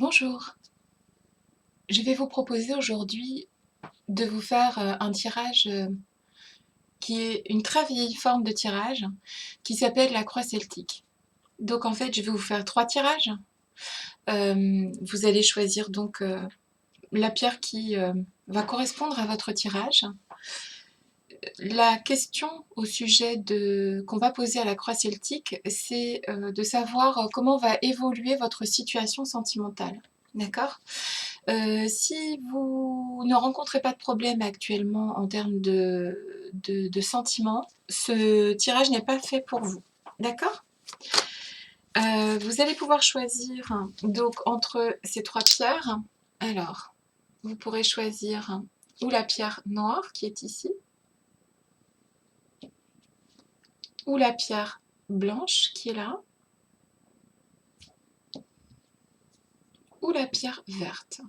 Bonjour, je vais vous proposer aujourd'hui de vous faire un tirage qui est une très vieille forme de tirage qui s'appelle la croix celtique. Donc en fait, je vais vous faire 3 tirages. Vous allez choisir donc la pierre qui va correspondre à votre tirage. La question au sujet qu'on va poser à la croix celtique, c'est de savoir comment va évoluer votre situation sentimentale. D'accord ? Si vous ne rencontrez pas de problème actuellement en termes de sentiments, ce tirage n'est pas fait pour vous. D'accord ? Vous allez pouvoir choisir donc entre ces 3 pierres. Alors, vous pourrez choisir ou la pierre noire qui est ici, ou la pierre blanche qui est là, ou la pierre verte.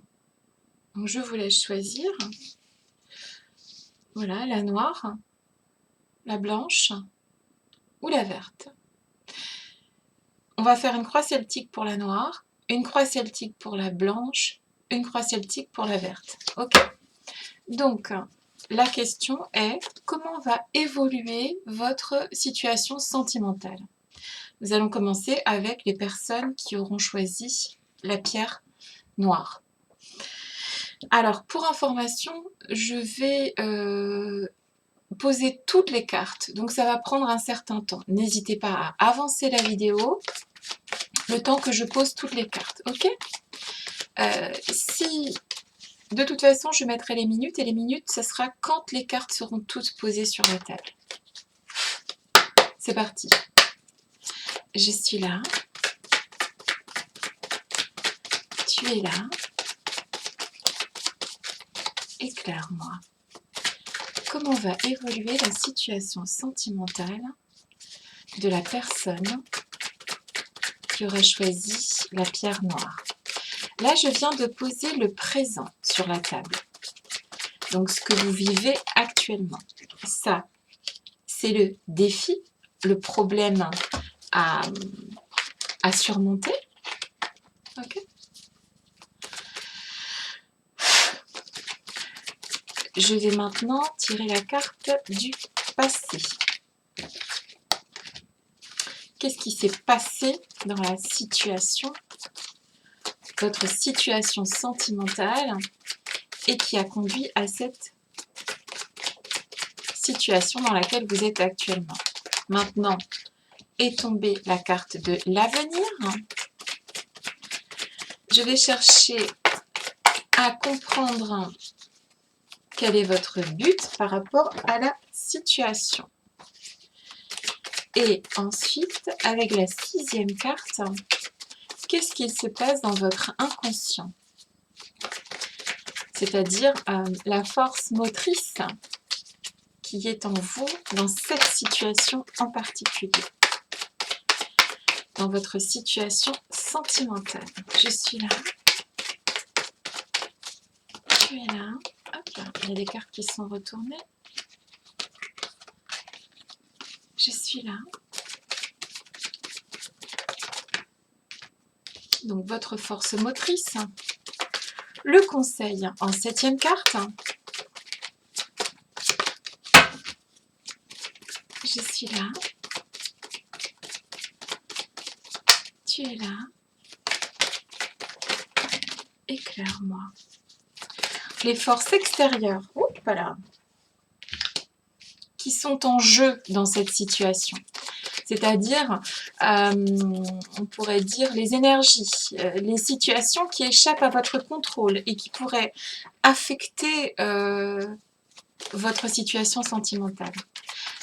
Donc je vous laisse choisir. Voilà, la noire, la blanche ou la verte. On va faire une croix celtique pour la noire, une croix celtique pour la blanche, une croix celtique pour la verte. Ok. Donc, la question est, comment va évoluer votre situation sentimentale? Nous allons commencer avec les personnes qui auront choisi la pierre noire. Alors, pour information, je vais poser toutes les cartes, donc ça va prendre un certain temps. N'hésitez pas à avancer la vidéo le temps que je pose toutes les cartes, ok? Si de toute façon je mettrai les minutes, et les minutes ça sera quand les cartes seront toutes posées sur la table. C'est parti. Je suis là. Tu es là. Éclaire-moi. Comment va évoluer la situation sentimentale de la personne qui aura choisi la pierre noire? Là, je viens de poser le présent sur la table. Donc, ce que vous vivez actuellement. Ça, c'est le défi, le problème à surmonter. Ok. Je vais maintenant tirer la carte du passé. Qu'est-ce qui s'est passé dans la situation, votre situation sentimentale, et qui a conduit à cette situation dans laquelle vous êtes actuellement? Maintenant est tombée la carte de l'avenir. Je vais chercher à comprendre quel est votre but par rapport à la situation. Et ensuite, avec la 6e carte, qu'est-ce qu'il se passe dans votre inconscient? C'est-à-dire la force motrice qui est en vous dans cette situation en particulier. Dans votre situation sentimentale. Je suis là. Tu es là. Hop là. Il y a des cartes qui sont retournées. Je suis là. Donc votre force motrice. Le conseil en 7e carte. Je suis là. Tu es là. Éclaire-moi. Les forces extérieures, voilà, qui sont en jeu dans cette situation. C'est-à-dire, on pourrait dire les énergies, les situations qui échappent à votre contrôle et qui pourraient affecter votre situation sentimentale.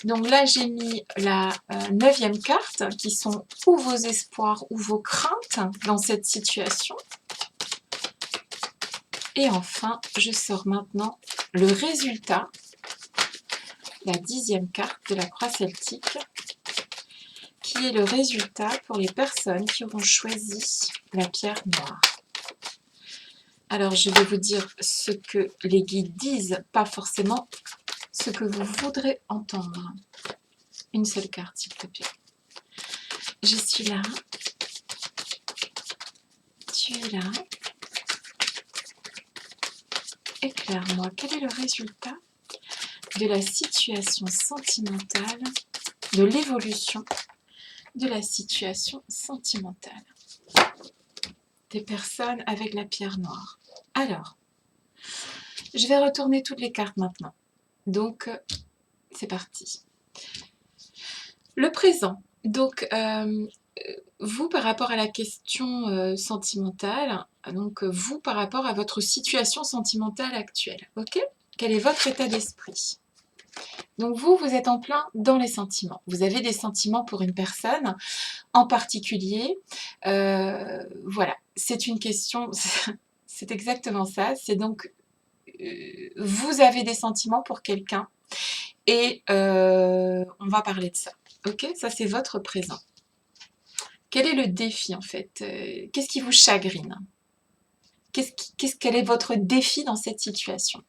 Donc là, j'ai mis la 9e carte, qui sont ou vos espoirs ou vos craintes dans cette situation. Et enfin, je sors maintenant le résultat, la 10e carte de la croix celtique, qui est le résultat pour les personnes qui auront choisi la pierre noire. Alors, je vais vous dire ce que les guides disent, pas forcément ce que vous voudrez entendre. Une seule carte, s'il te plaît. Je suis là. Tu es là. éclaire-moi, quel est le résultat de la situation sentimentale, de l'évolution de la situation sentimentale des personnes avec la pierre noire. Alors, je vais retourner toutes les cartes maintenant. Donc, c'est parti. Le présent. Donc, vous par rapport à la question sentimentale, donc vous par rapport à votre situation sentimentale actuelle, ok? Quel est votre état d'esprit? Donc vous êtes en plein dans les sentiments. Vous avez des sentiments pour une personne en particulier. Voilà, c'est une question, c'est exactement ça. C'est donc, vous avez des sentiments pour quelqu'un et on va parler de ça. Ok? Ça, c'est votre présent. Quel est le défi en fait? Qu'est-ce qui vous chagrine? Quel est votre défi dans cette situation?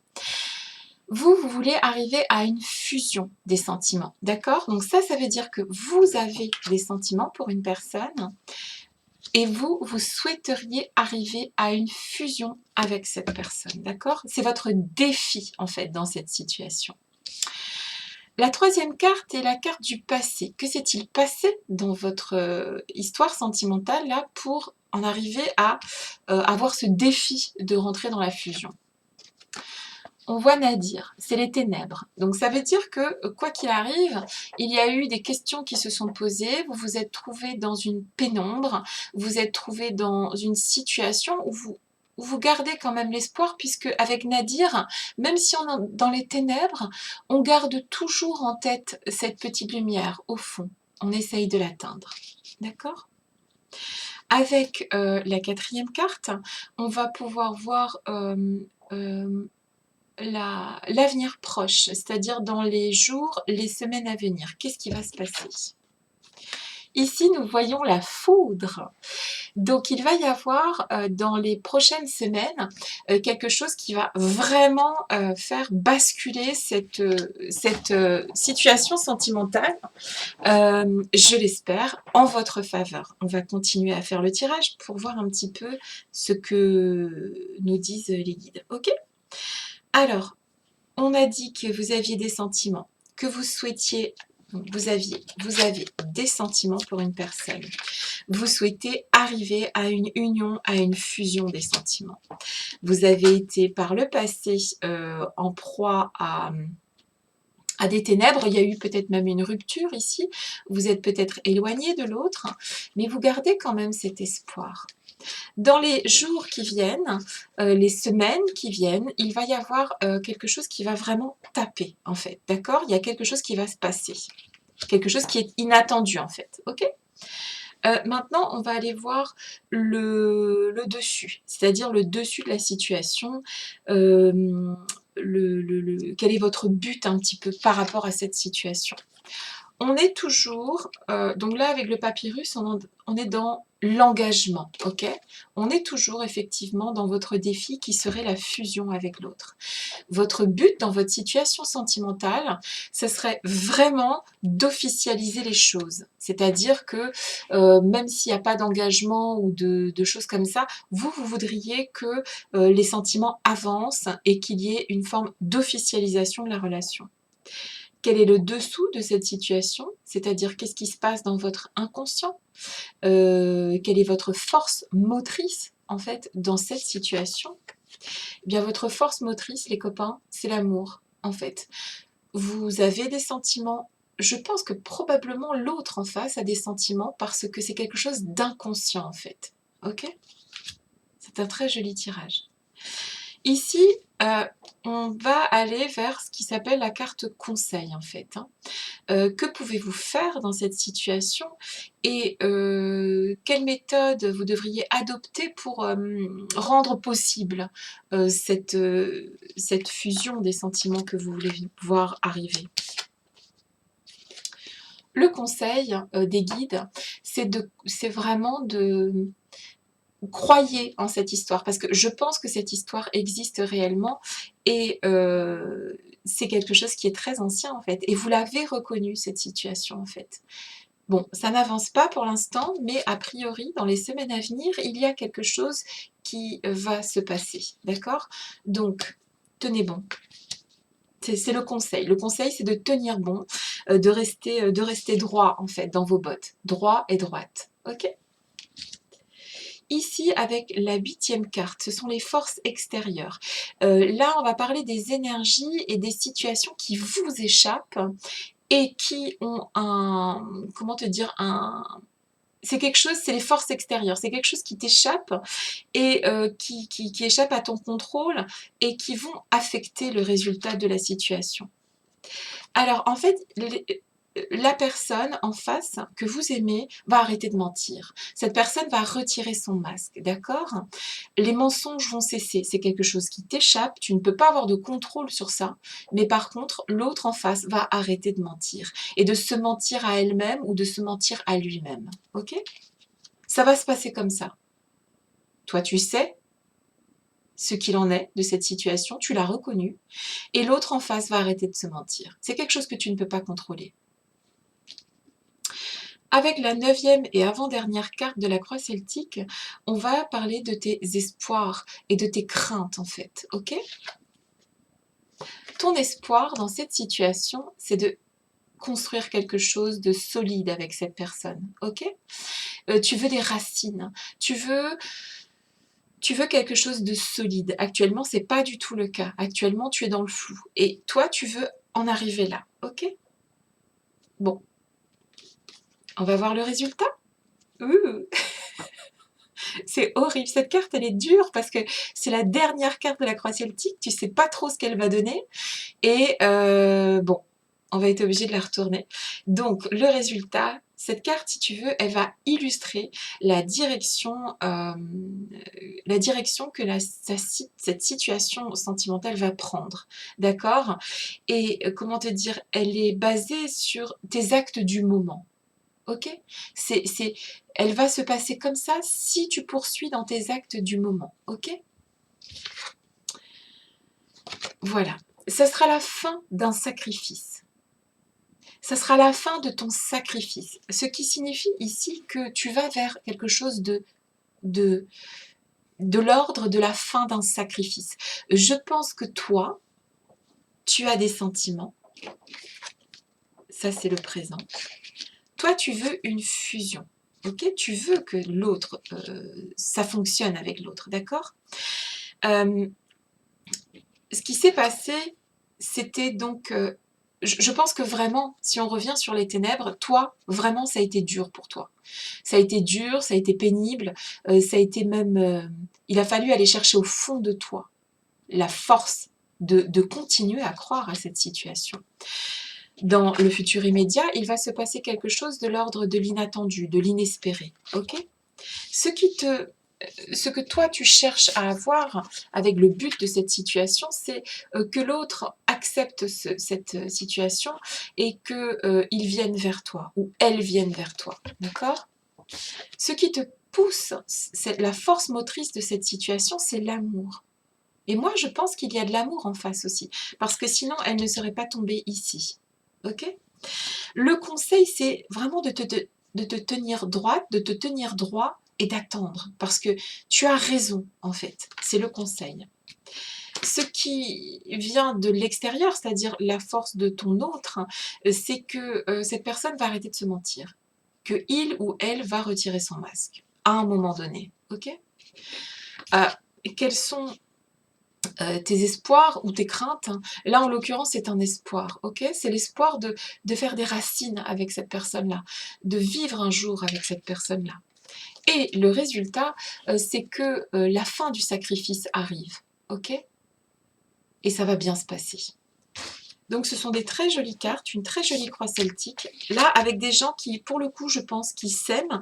Vous voulez arriver à une fusion des sentiments, d'accord? Donc ça veut dire que vous avez des sentiments pour une personne et vous souhaiteriez arriver à une fusion avec cette personne, d'accord? C'est votre défi en fait dans cette situation. La troisième carte est la carte du passé. Que s'est-il passé dans votre histoire sentimentale là pour en arriver à avoir ce défi de rentrer dans la fusion? On voit Nadir, c'est les ténèbres. Donc ça veut dire que quoi qu'il arrive, il y a eu des questions qui se sont posées, vous vous êtes trouvé dans une pénombre, vous êtes trouvé dans une situation où vous gardez quand même l'espoir, puisque avec Nadir, même si on est dans les ténèbres, on garde toujours en tête cette petite lumière au fond. On essaye de l'atteindre. D'accord ? Avec la quatrième carte, on va pouvoir voir l'avenir proche, c'est-à-dire dans les jours, les semaines à venir. Qu'est-ce qui va se passer? Ici, nous voyons la foudre. Donc, il va y avoir dans les prochaines semaines quelque chose qui va vraiment faire basculer cette situation sentimentale, je l'espère, en votre faveur. On va continuer à faire le tirage pour voir un petit peu ce que nous disent les guides. Ok? Alors, on a dit que vous aviez des sentiments, que vous souhaitiez, vous avez des sentiments pour une personne. Vous souhaitez arriver à une union, à une fusion des sentiments. Vous avez été par le passé en proie à des ténèbres, il y a eu peut-être même une rupture ici, vous êtes peut-être éloigné de l'autre, mais vous gardez quand même cet espoir. Dans les jours qui viennent, les semaines qui viennent, il va y avoir quelque chose qui va vraiment taper, en fait, d'accord? Il y a quelque chose qui va se passer, quelque chose qui est inattendu, en fait, ok? Maintenant, on va aller voir le dessus, c'est-à-dire le dessus de la situation, quel est votre but un petit peu par rapport à cette situation? On est toujours, donc là avec le papyrus, on est dans l'engagement, ok? On est toujours effectivement dans votre défi qui serait la fusion avec l'autre. Votre but dans votre situation sentimentale, ce serait vraiment d'officialiser les choses. C'est-à-dire que même s'il n'y a pas d'engagement ou de choses comme ça, vous voudriez que les sentiments avancent et qu'il y ait une forme d'officialisation de la relation. Quel est le dessous de cette situation? C'est-à-dire qu'est-ce qui se passe dans votre inconscient? Quelle est votre force motrice en fait dans cette situation? Eh bien votre force motrice, les copains, c'est l'amour en fait. Vous avez des sentiments, je pense que probablement l'autre en face a des sentiments parce que c'est quelque chose d'inconscient en fait. Ok? C'est un très joli tirage. Ici, on va aller vers ce qui s'appelle la carte conseil en fait. Que pouvez-vous faire dans cette situation et quelle méthode vous devriez adopter pour rendre possible cette fusion des sentiments que vous voulez voir arriver? Le conseil des guides, c'est vraiment de croyez en cette histoire, parce que je pense que cette histoire existe réellement et c'est quelque chose qui est très ancien en fait, et vous l'avez reconnu cette situation en fait. Bon, ça n'avance pas pour l'instant, mais a priori, dans les semaines à venir, il y a quelque chose qui va se passer, d'accord? Donc, tenez bon. C'est le conseil. Le conseil, c'est de tenir bon, de rester droit, en fait, dans vos bottes. Droit et droite. OK? Ici, avec la 8e carte, ce sont les forces extérieures. Là, on va parler des énergies et des situations qui vous échappent et qui ont un... Comment te dire? C'est quelque chose, c'est les forces extérieures. C'est quelque chose qui t'échappe et qui échappe à ton contrôle et qui vont affecter le résultat de la situation. Alors, en fait, la personne en face que vous aimez va arrêter de mentir. Cette personne va retirer son masque, d'accord? Les mensonges vont cesser. C'est quelque chose qui t'échappe. Tu ne peux pas avoir de contrôle sur ça. Mais par contre, l'autre en face va arrêter de mentir et de se mentir à elle-même ou de se mentir à lui-même. Ok? Ça va se passer comme ça. Toi, tu sais ce qu'il en est de cette situation, tu l'as reconnu, et l'autre en face va arrêter de se mentir. C'est quelque chose que tu ne peux pas contrôler. Avec la 9e et avant-dernière carte de la croix celtique, on va parler de tes espoirs et de tes craintes en fait, ok? Ton espoir dans cette situation, c'est de construire quelque chose de solide avec cette personne, ok? Tu veux des racines, tu veux quelque chose de solide. Actuellement, c'est pas du tout le cas. Actuellement, tu es dans le flou. Et toi, tu veux en arriver là, ok? Bon, on va voir le résultat. C'est horrible. Cette carte, elle est dure parce que c'est la dernière carte de la croix celtique. Tu sais pas trop ce qu'elle va donner. Et bon, on va être obligé de la retourner. Donc, le résultat, cette carte, si tu veux, elle va illustrer la direction que cette situation sentimentale va prendre. D'accord? Et comment te dire, elle est basée sur tes actes du moment. Ok? Elle va se passer comme ça si tu poursuis dans tes actes du moment. Ok? Voilà. Ça sera la fin d'un sacrifice. Ça sera la fin de ton sacrifice. Ce qui signifie ici que tu vas vers quelque chose de l'ordre de la fin d'un sacrifice. Je pense que toi, tu as des sentiments. Ça, c'est le présent. Toi, tu veux une fusion. Ok? Tu veux que l'autre, ça fonctionne avec l'autre. D'accord? Ce qui s'est passé, c'était donc... je pense que vraiment, si on revient sur les ténèbres, toi, vraiment, ça a été dur pour toi. Ça a été dur, ça a été pénible, ça a été même... il a fallu aller chercher au fond de toi la force de continuer à croire à cette situation. Dans le futur immédiat, il va se passer quelque chose de l'ordre de l'inattendu, de l'inespéré. Ok? Ce que toi tu cherches à avoir avec le but de cette situation, c'est que l'autre accepte cette situation et qu'il vienne vers toi ou elle vienne vers toi. D'accord? Ce qui te pousse, la force motrice de cette situation, c'est l'amour. Et moi, je pense qu'il y a de l'amour en face aussi, parce que sinon, elle ne serait pas tombée ici. Ok? Le conseil, c'est vraiment de te tenir droite, de te tenir droit et d'attendre, parce que tu as raison, en fait. C'est le conseil. Ce qui vient de l'extérieur, c'est-à-dire la force de ton autre, c'est que cette personne va arrêter de se mentir, que il ou elle va retirer son masque, à un moment donné. Ok? Quels sont tes espoirs ou tes craintes? Là, en l'occurrence, c'est un espoir, ok? C'est l'espoir de faire des racines avec cette personne-là, de vivre un jour avec cette personne-là. Et le résultat, c'est que la fin du sacrifice arrive, ok? Et ça va bien se passer. Donc, ce sont des très jolies cartes, une très jolie croix celtique. Là, avec des gens qui, pour le coup, je pense, qui s'aiment.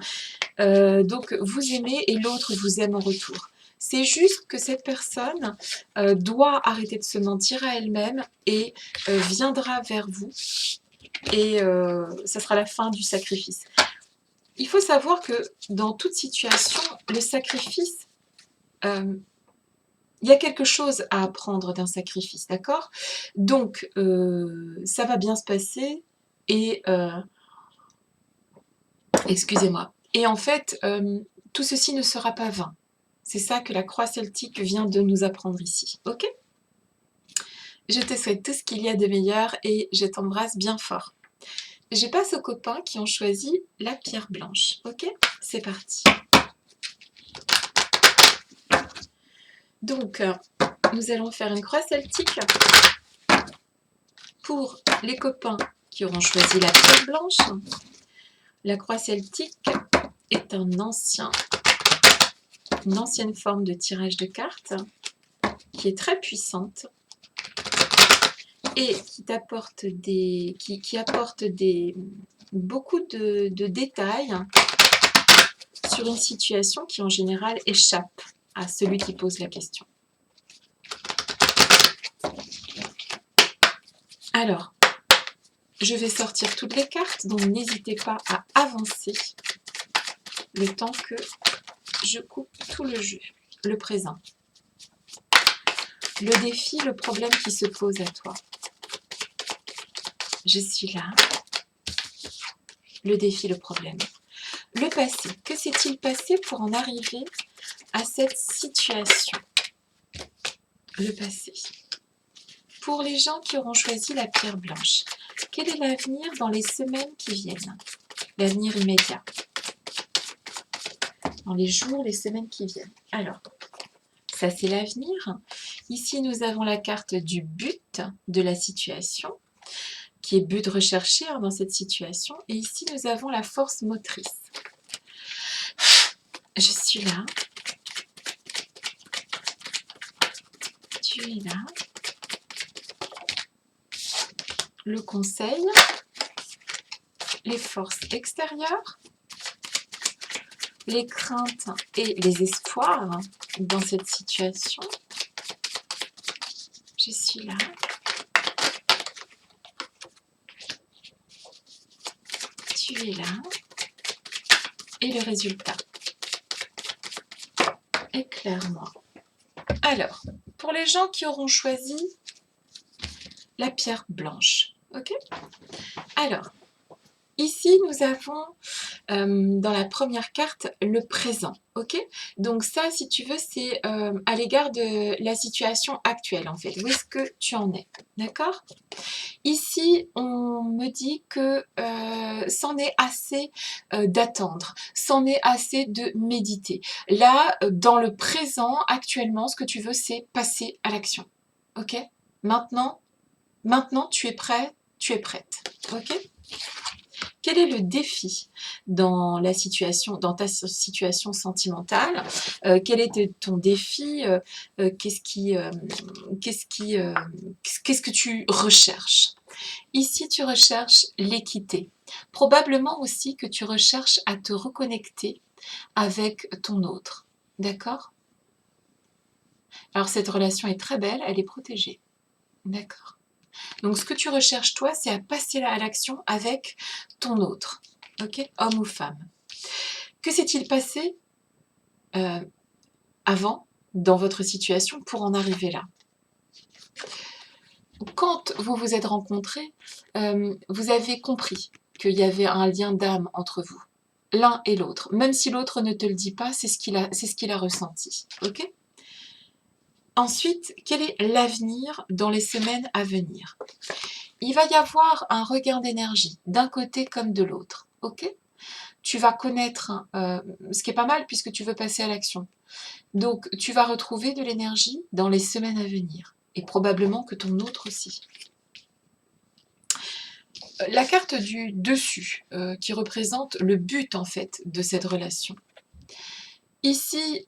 Donc, vous aimez et l'autre vous aime en retour. C'est juste que cette personne doit arrêter de se mentir à elle-même et viendra vers vous. Et ça sera la fin du sacrifice. Il faut savoir que dans toute situation, le sacrifice, il y a quelque chose à apprendre d'un sacrifice, d'accord? Donc, ça va bien se passer et... excusez-moi. Et en fait, tout ceci ne sera pas vain. C'est ça que la croix celtique vient de nous apprendre ici. Ok? Je te souhaite tout ce qu'il y a de meilleur et je t'embrasse bien fort. Je passe aux copains qui ont choisi la pierre blanche. Ok? C'est parti. Donc, nous allons faire une croix celtique pour les copains qui auront choisi la pierre blanche. La croix celtique est une ancienne forme de tirage de cartes qui est très puissante et qui apporte beaucoup de détails sur une situation qui en général échappe à celui qui pose la question. Alors, je vais sortir toutes les cartes, donc n'hésitez pas à avancer le temps que je coupe tout le jeu, le présent. Le défi, le problème qui se pose à toi. Je suis là. Le défi, le problème. Le passé. Que s'est-il passé pour en arriver à cette situation? Le passé. Pour les gens qui auront choisi la pierre blanche, quel est l'avenir dans les semaines qui viennent? L'avenir immédiat. Dans les jours, les semaines qui viennent. Alors, ça c'est l'avenir. Ici, nous avons la carte du but de la situation, qui est but recherché dans cette situation. Et ici, nous avons la force motrice. Je suis là. Tu es là. Le conseil. Les forces extérieures. Les craintes et les espoirs dans cette situation. Je suis là. Tu es là. Et le résultat. Éclaire-moi. Alors, pour les gens qui auront choisi la pierre blanche, ok? Alors, ici, nous avons dans la première carte le présent, ok? Donc ça, si tu veux, c'est à l'égard de la situation actuelle, en fait. Où est-ce que tu en es, d'accord? Ici, on me dit que c'en est assez d'attendre, c'en est assez de méditer. Là, dans le présent, actuellement, ce que tu veux, c'est passer à l'action, ok? Maintenant, tu es prêt, tu es prête, ok? Quel est le défi dans ta situation sentimentale? Quel était ton défi? Qu'est-ce que tu recherches? Ici, tu recherches l'équité. Probablement aussi que tu recherches à te reconnecter avec ton autre. D'accord? Alors, cette relation est très belle, elle est protégée. D'accord? Donc, ce que tu recherches, toi, c'est à passer à l'action avec ton autre, ok? Homme ou femme. Que s'est-il passé avant, dans votre situation, pour en arriver là? Quand vous vous êtes rencontrés, vous avez compris qu'il y avait un lien d'âme entre vous, l'un et l'autre. Même si l'autre ne te le dit pas, c'est ce qu'il a ressenti, ok? Ensuite, quel est l'avenir dans les semaines à venir? Il va y avoir un regain d'énergie, d'un côté comme de l'autre, ok? Tu vas connaître, ce qui est pas mal puisque tu veux passer à l'action. Donc, tu vas retrouver de l'énergie dans les semaines à venir, et probablement que ton autre aussi. La carte du dessus, qui représente le but en fait de cette relation. Ici,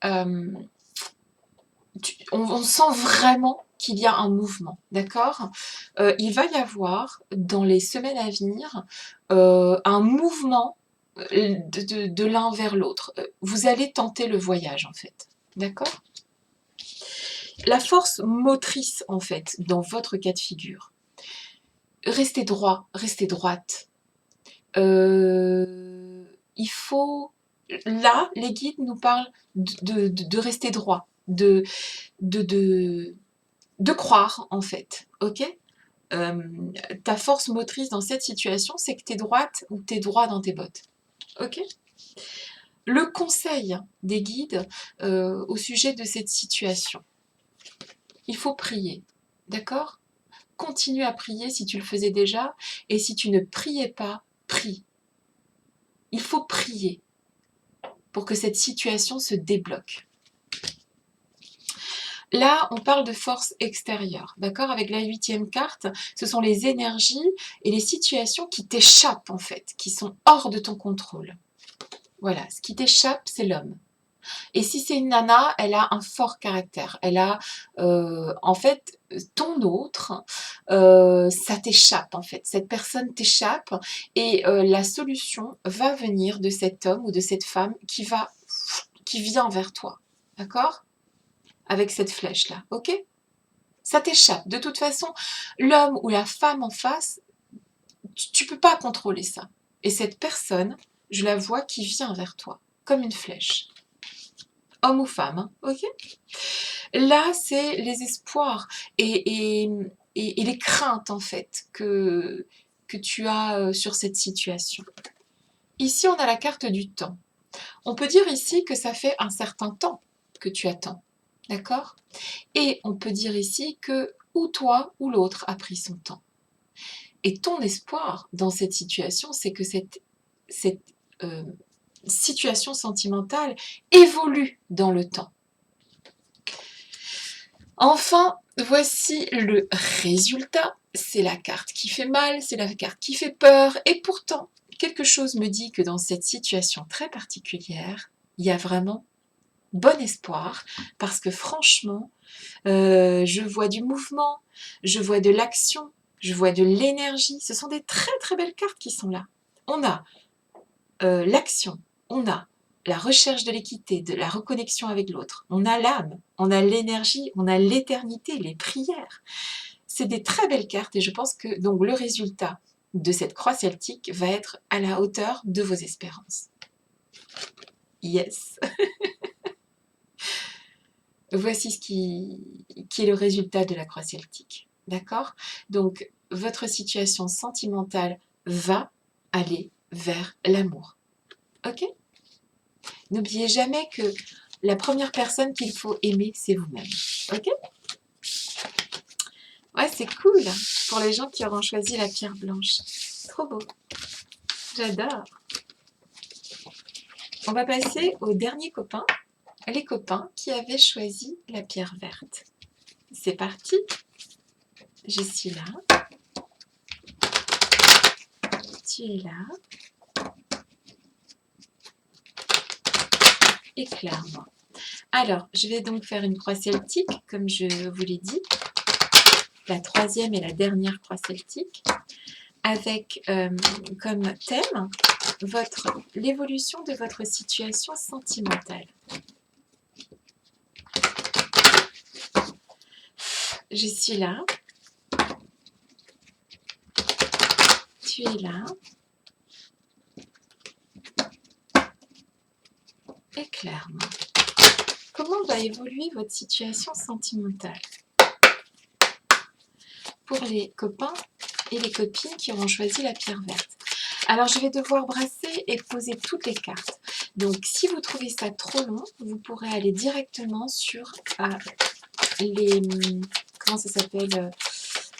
on sent vraiment qu'il y a un mouvement, d'accord? Il va y avoir, dans les semaines à venir, un mouvement de l'un vers l'autre. Vous allez tenter le voyage, en fait, d'accord? La force motrice, en fait, dans votre cas de figure. Restez droit, restez droite. Il faut... Là, les guides nous parlent de rester droit, de croire, en fait, ok? Ta force motrice dans cette situation, c'est que tu es droite ou tu es droit dans tes bottes, ok? Le conseil des guides au sujet de cette situation, il faut prier, d'accord? continue à prier si tu le faisais déjà, et si tu ne priais pas, prie. Il faut prier pour que cette situation se débloque. Là, on parle de force extérieure, d'accord? Avec la 8e carte, ce sont les énergies et les situations qui t'échappent en fait, qui sont hors de ton contrôle. Voilà, ce qui t'échappe, c'est l'homme. Et si c'est une nana, elle a un fort caractère. Elle a, en fait, ton autre, ça t'échappe en fait. Cette personne t'échappe et la solution va venir de cet homme ou de cette femme qui vient vers toi, d'accord? Avec cette flèche-là, ok? Ça t'échappe. De toute façon, l'homme ou la femme en face, tu peux pas contrôler ça. Et cette personne, je la vois qui vient vers toi, comme une flèche. Homme ou femme, hein, ok? Là, c'est les espoirs et les craintes, en fait, que tu as sur cette situation. Ici, on a la carte du temps. On peut dire ici que ça fait un certain temps que tu attends, d'accord? Et on peut dire ici que ou toi ou l'autre a pris son temps. Et ton espoir dans cette situation, c'est que cette situation sentimentale évolue dans le temps. Enfin, voici le résultat. C'est la carte qui fait mal, c'est la carte qui fait peur. Et pourtant, quelque chose me dit que dans cette situation très particulière, il y a vraiment bon espoir. Parce que franchement, je vois du mouvement, je vois de l'action, je vois de l'énergie. Ce sont des très très belles cartes qui sont là. On a l'action, on a la recherche de l'équité, de la reconnexion avec l'autre, on a l'âme, on a l'énergie, on a l'éternité, les prières. C'est des très belles cartes et je pense que donc le résultat de cette croix celtique va être à la hauteur de vos espérances. Yes. Voici ce qui est le résultat de la croix celtique. D'accord? Donc, votre situation sentimentale va aller vers l'amour. Ok? N'oubliez jamais que la première personne qu'il faut aimer, c'est vous-même. Ok? Ouais, c'est cool pour les gens qui auront choisi la pierre blanche. Trop beau. J'adore. On va passer au dernier copain, les copains qui avaient choisi la pierre verte. C'est parti. Je suis là. Tu es là. Éclaire-moi. Alors, je vais donc faire une croix celtique, comme je vous l'ai dit. La troisième et la dernière croix celtique. Avec comme thème l'évolution de votre situation sentimentale. Je suis là. Tu es là. Éclaire-moi. Comment va évoluer votre situation sentimentale? Pour les copains et les copines qui auront choisi la pierre verte. Alors, je vais devoir brasser et poser toutes les cartes. Donc, si vous trouvez ça trop long, vous pourrez aller directement sur les... Comment ça s'appelle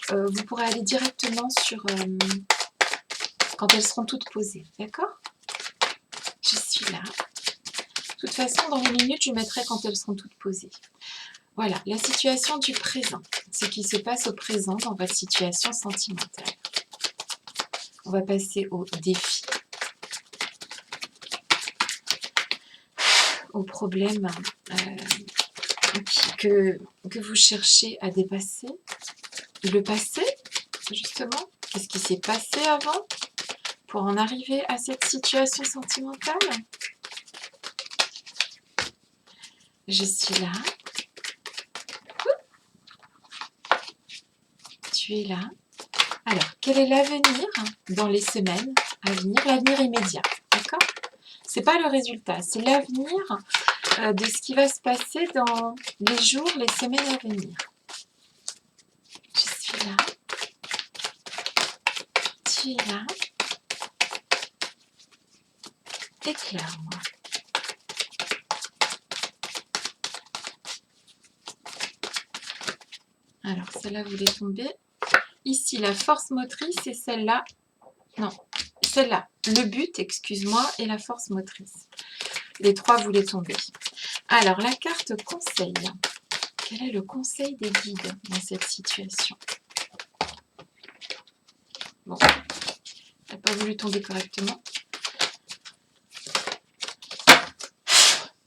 vous pourrez aller directement sur... quand elles seront toutes posées. D'accord? Je suis là. De toute façon, dans les minutes, je mettrai quand elles seront toutes posées. Voilà, la situation du présent. Ce qui se passe au présent dans votre situation sentimentale. On va passer au défi. Aux problèmes que vous cherchez à dépasser. Le passé, justement. Qu'est-ce qui s'est passé avant pour en arriver à cette situation sentimentale? Je suis là. Tu es là. Alors, quel est l'avenir dans les semaines à venir? L'avenir immédiat, d'accord? C'est pas le résultat, c'est l'avenir de ce qui va se passer dans les jours, les semaines à venir. Je suis là. Tu es là. Éclaire-moi. Alors, celle-là voulait tomber. Ici, la force motrice, c'est celle-là. Non, celle-là. Le but, excuse-moi, et la force motrice. Les trois voulaient tomber. Alors, la carte conseil. Quel est le conseil des guides dans cette situation? Bon, elle n'a pas voulu tomber correctement.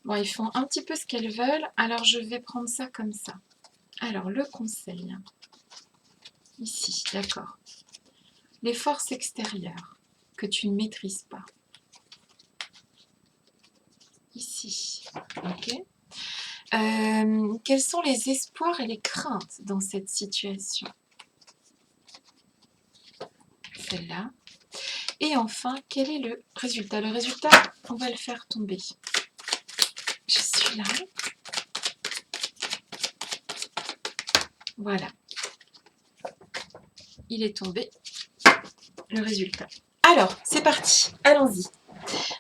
Bon, ils font un petit peu ce qu'elles veulent, alors je vais prendre ça comme ça. Alors, le conseil. Ici, d'accord. Les forces extérieures que tu ne maîtrises pas. Ici, ok. Quels sont les espoirs et les craintes dans cette situation? Celle-là. Et enfin, quel est le résultat? Le résultat, on va le faire tomber. Je suis là. Voilà. Il est tombé. Le résultat. Alors, c'est parti. Allons-y.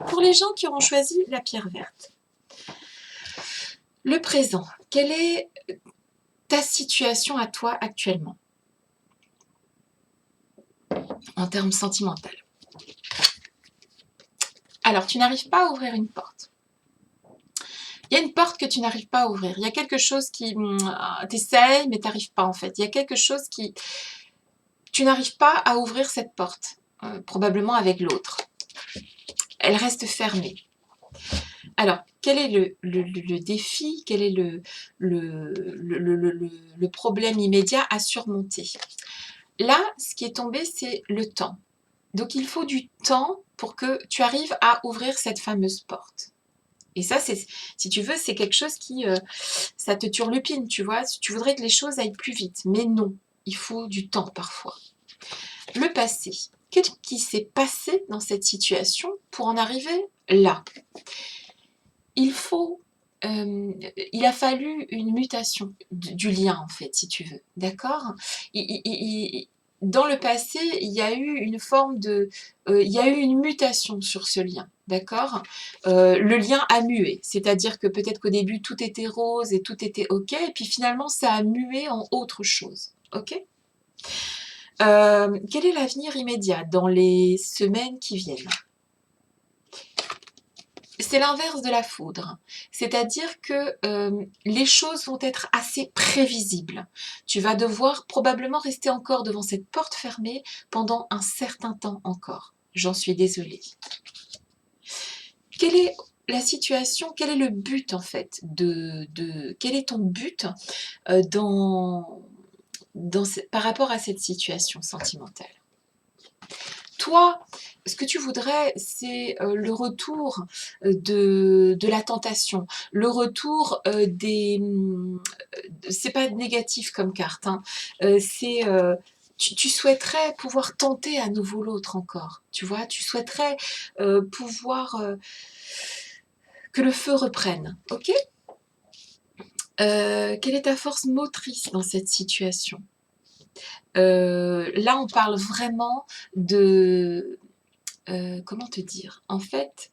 Pour les gens qui auront choisi la pierre verte, le présent, quelle est ta situation à toi actuellement en termes sentimentaux? Alors, tu n'arrives pas à ouvrir une porte. Il y a une porte que tu n'arrives pas à ouvrir. Il y a quelque chose qui... t'essayes, mais tu n'arrives pas en fait. Il y a quelque chose qui... Tu n'arrives pas à ouvrir cette porte, probablement avec l'autre. Elle reste fermée. Alors, quel est le défi? Quel est le problème immédiat à surmonter? Là, ce qui est tombé, c'est le temps. Donc, il faut du temps pour que tu arrives à ouvrir cette fameuse porte. Et ça, si tu veux, c'est quelque chose qui, ça te turlupine, tu vois. Tu voudrais que les choses aillent plus vite, mais non, il faut du temps parfois. Le passé. Qu'est-ce qui s'est passé dans cette situation pour en arriver là? Il a fallu une mutation du lien, en fait, si tu veux, d'accord? Dans le passé, il y a eu une forme de... il y a eu une mutation sur ce lien, d'accord? Le lien a mué, c'est-à-dire que peut-être qu'au début, tout était rose et tout était OK, et puis finalement, ça a mué en autre chose, OK? Quel est l'avenir immédiat dans les semaines qui viennent? C'est l'inverse de la foudre, c'est-à-dire que les choses vont être assez prévisibles. Tu vas devoir probablement rester encore devant cette porte fermée pendant un certain temps encore. J'en suis désolée. Quelle est la situation? Quel est le but en fait quel est ton but par rapport à cette situation sentimentale? Toi, ce que tu voudrais, c'est le retour de la tentation, le retour c'est pas négatif comme carte, hein, tu souhaiterais pouvoir tenter à nouveau l'autre encore, tu vois, tu souhaiterais pouvoir que le feu reprenne, ok? Quelle est ta force motrice dans cette situation? Là, on parle vraiment de... comment te dire? En fait,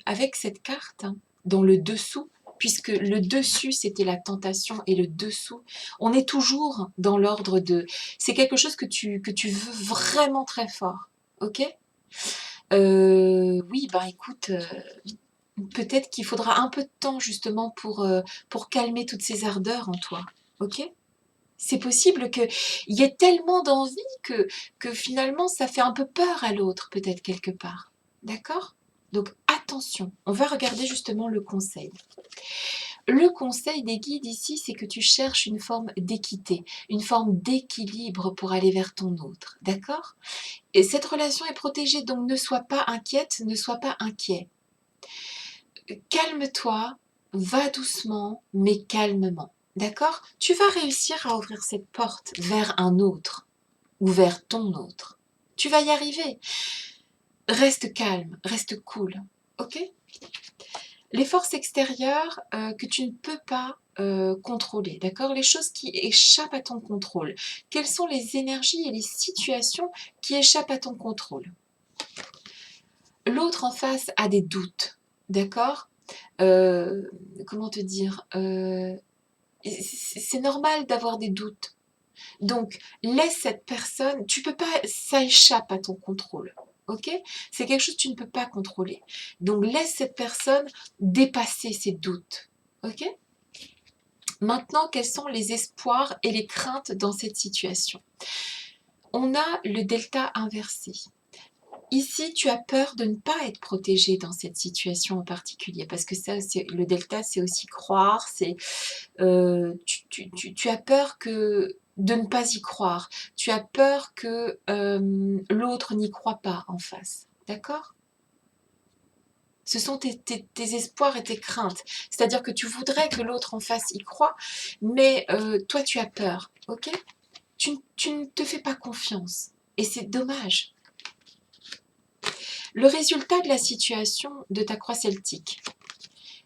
avec cette carte, hein, dans le dessous, puisque le dessus, c'était la tentation, et le dessous, on est toujours dans l'ordre de... C'est quelque chose que tu veux vraiment très fort, ok? Oui, ben écoute, peut-être qu'il faudra un peu de temps, justement, pour calmer toutes ces ardeurs en toi, ok? C'est possible qu'il y ait tellement d'envie que finalement, ça fait un peu peur à l'autre, peut-être quelque part. D'accord? Donc attention, on va regarder justement le conseil. Le conseil des guides ici, c'est que tu cherches une forme d'équité, une forme d'équilibre pour aller vers ton autre. D'accord? Et cette relation est protégée, donc ne sois pas inquiète, ne sois pas inquiet. Calme-toi, va doucement, mais calmement. D'accord? Tu vas réussir à ouvrir cette porte vers un autre ou vers ton autre. Tu vas y arriver. Reste calme, reste cool. Ok? Les forces extérieures que tu ne peux pas contrôler, d'accord? Les choses qui échappent à ton contrôle. Quelles sont les énergies et les situations qui échappent à ton contrôle? L'autre en face a des doutes, d'accord? Comment te dire? C'est normal d'avoir des doutes. Donc, laisse cette personne, tu peux pas, ça échappe à ton contrôle. Ok? C'est quelque chose que tu ne peux pas contrôler. Donc, laisse cette personne dépasser ses doutes. Ok? Maintenant, quels sont les espoirs et les craintes dans cette situation? On a le delta inversé. Ici, tu as peur de ne pas être protégé dans cette situation en particulier, parce que ça, le delta, c'est aussi croire, tu as peur de ne pas y croire, tu as peur que l'autre n'y croit pas en face, d'accord? Ce sont tes espoirs et tes craintes, c'est-à-dire que tu voudrais que l'autre en face y croit, mais toi, tu as peur, ok? Tu ne te fais pas confiance, et c'est dommage. Le résultat de la situation de ta croix celtique,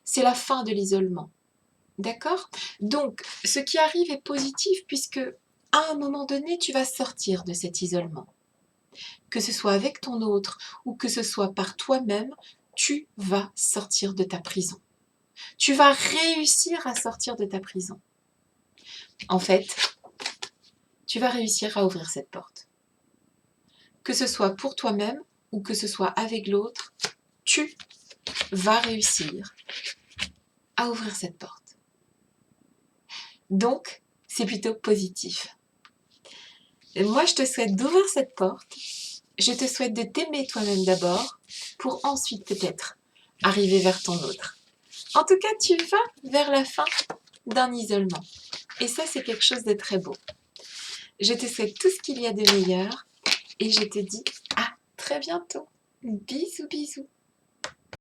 c'est la fin de l'isolement. D'accord? Donc, ce qui arrive est positif puisque, à un moment donné, tu vas sortir de cet isolement. Que ce soit avec ton autre ou que ce soit par toi-même, tu vas sortir de ta prison. Tu vas réussir à sortir de ta prison. En fait, tu vas réussir à ouvrir cette porte. Que ce soit pour toi-même ou que ce soit avec l'autre, tu vas réussir à ouvrir cette porte. Donc, c'est plutôt positif. Et moi, je te souhaite d'ouvrir cette porte. Je te souhaite de t'aimer toi-même d'abord, pour ensuite peut-être arriver vers ton autre. En tout cas, tu vas vers la fin d'un isolement. Et ça, c'est quelque chose de très beau. Je te souhaite tout ce qu'il y a de meilleur et je te dis à très bientôt. Bisous, bisous.